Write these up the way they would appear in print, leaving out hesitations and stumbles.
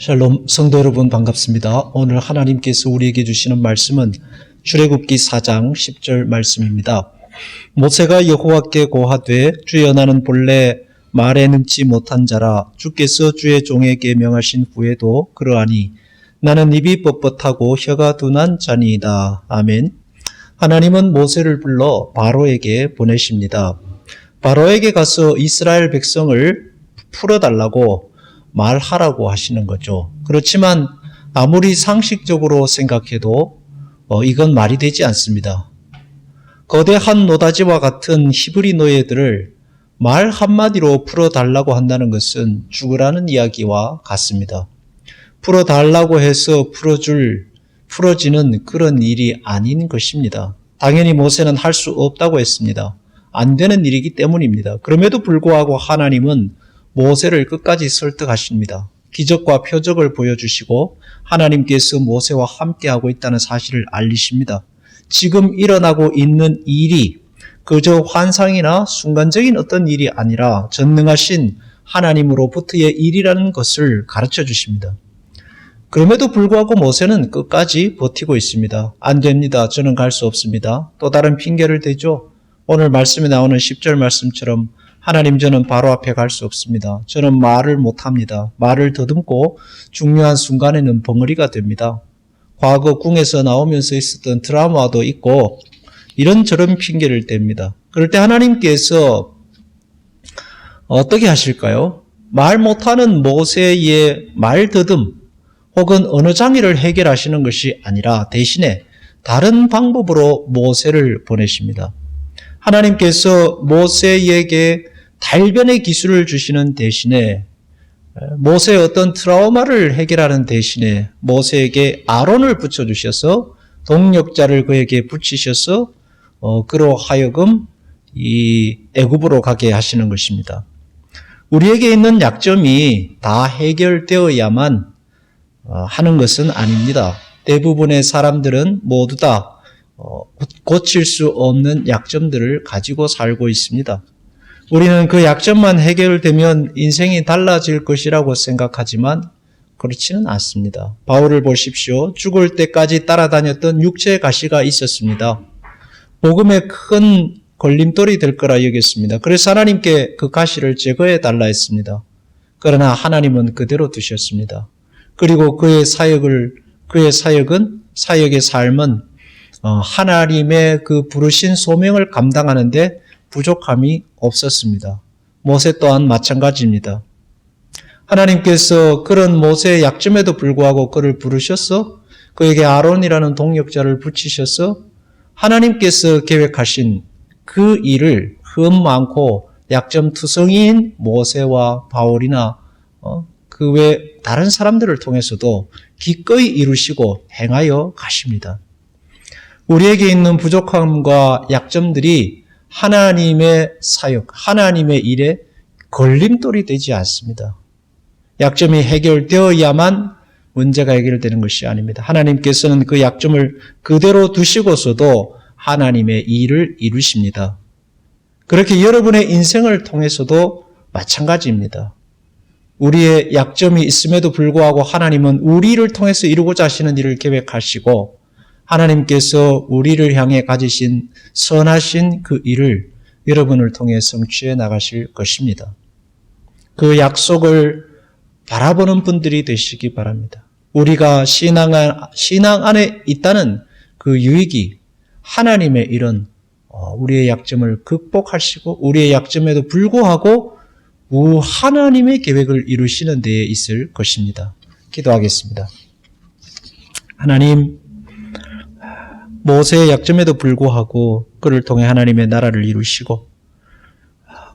샬롬 성도 여러분 반갑습니다. 오늘 하나님께서 우리에게 주시는 말씀은 출애굽기 4장 10절 말씀입니다. 모세가 여호와께 고하되 주여 나는 본래 말에 능치 못한 자라 주께서 주의 종에게 명하신 후에도 그러하니 나는 입이 뻣뻣하고 혀가 둔한 자니이다. 아멘. 하나님은 모세를 불러 바로에게 보내십니다. 바로에게 가서 이스라엘 백성을 풀어달라고 말하라고 하시는 거죠. 그렇지만 아무리 상식적으로 생각해도 이건 말이 되지 않습니다. 거대한 노다지와 같은 히브리 노예들을 말 한마디로 풀어달라고 한다는 것은 죽으라는 이야기와 같습니다. 풀어달라고 해서 풀어지는 그런 일이 아닌 것입니다. 당연히 모세는 할 수 없다고 했습니다. 안 되는 일이기 때문입니다. 그럼에도 불구하고 하나님은 모세를 끝까지 설득하십니다. 기적과 표적을 보여주시고 하나님께서 모세와 함께하고 있다는 사실을 알리십니다. 지금 일어나고 있는 일이 그저 환상이나 순간적인 어떤 일이 아니라 전능하신 하나님으로부터의 일이라는 것을 가르쳐 주십니다. 그럼에도 불구하고 모세는 끝까지 버티고 있습니다. 안 됩니다. 저는 갈 수 없습니다. 또 다른 핑계를 대죠. 오늘 말씀에 나오는 10절 말씀처럼 하나님 저는 바로 앞에 갈 수 없습니다. 저는 말을 못합니다. 말을 더듬고 중요한 순간에는 벙어리가 됩니다. 과거 궁에서 나오면서 있었던 트라우마도 있고 이런저런 핑계를 댑니다. 그럴 때 하나님께서 어떻게 하실까요? 말 못하는 모세의 말더듬 혹은 어느 장애를 해결하시는 것이 아니라 대신에 다른 방법으로 모세를 보내십니다. 하나님께서 모세에게 달변의 기술을 주시는 대신에 모세의 어떤 트라우마를 해결하는 대신에 모세에게 아론을 붙여주셔서 동력자를 그에게 붙이셔서 그로 하여금 이 애굽으로 가게 하시는 것입니다. 우리에게 있는 약점이 다 해결되어야만 하는 것은 아닙니다. 대부분의 사람들은 모두 다 고칠 수 없는 약점들을 가지고 살고 있습니다. 우리는 그 약점만 해결되면 인생이 달라질 것이라고 생각하지만 그렇지는 않습니다. 바울을 보십시오. 죽을 때까지 따라다녔던 육체의 가시가 있었습니다. 복음에 큰 걸림돌이 될 거라 여겼습니다. 그래서 하나님께 그 가시를 제거해 달라 했습니다. 그러나 하나님은 그대로 두셨습니다. 그리고 그의 사역의 삶은 하나님의 그 부르신 소명을 감당하는데 부족함이 없었습니다. 모세 또한 마찬가지입니다. 하나님께서 그런 모세의 약점에도 불구하고 그를 부르셔서 그에게 아론이라는 동력자를 붙이셔서 하나님께서 계획하신 그 일을 흠 많고 약점투성이인 모세와 바울이나 그 외 다른 사람들을 통해서도 기꺼이 이루시고 행하여 가십니다. 우리에게 있는 부족함과 약점들이 하나님의 사역, 하나님의 일에 걸림돌이 되지 않습니다. 약점이 해결되어야만 문제가 해결되는 것이 아닙니다. 하나님께서는 그 약점을 그대로 두시고서도 하나님의 일을 이루십니다. 그렇게 여러분의 인생을 통해서도 마찬가지입니다. 우리의 약점이 있음에도 불구하고 하나님은 우리를 통해서 이루고자 하시는 일을 계획하시고 하나님께서 우리를 향해 가지신 선하신 그 일을 여러분을 통해 성취해 나가실 것입니다. 그 약속을 바라보는 분들이 되시기 바랍니다. 우리가 신앙 안에 있다는 그 유익이 하나님의 일은 우리의 약점을 극복하시고 우리의 약점에도 불구하고 하나님의 계획을 이루시는 데에 있을 것입니다. 기도하겠습니다. 하나님, 모세의 약점에도 불구하고 그를 통해 하나님의 나라를 이루시고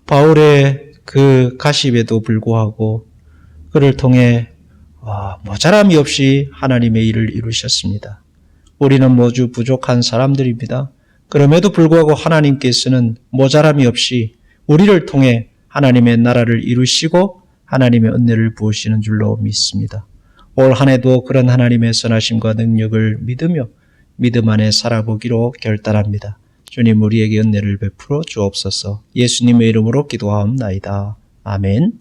바울의 그 가십에도 불구하고 그를 통해 모자람이 없이 하나님의 일을 이루셨습니다. 우리는 모두 부족한 사람들입니다. 그럼에도 불구하고 하나님께서는 모자람이 없이 우리를 통해 하나님의 나라를 이루시고 하나님의 은혜를 부으시는 줄로 믿습니다. 올 한 해도 그런 하나님의 선하심과 능력을 믿으며 믿음 안에 살아보기로 결단합니다. 주님 우리에게 은혜를 베풀어 주옵소서. 예수님의 이름으로 기도하옵나이다. 아멘.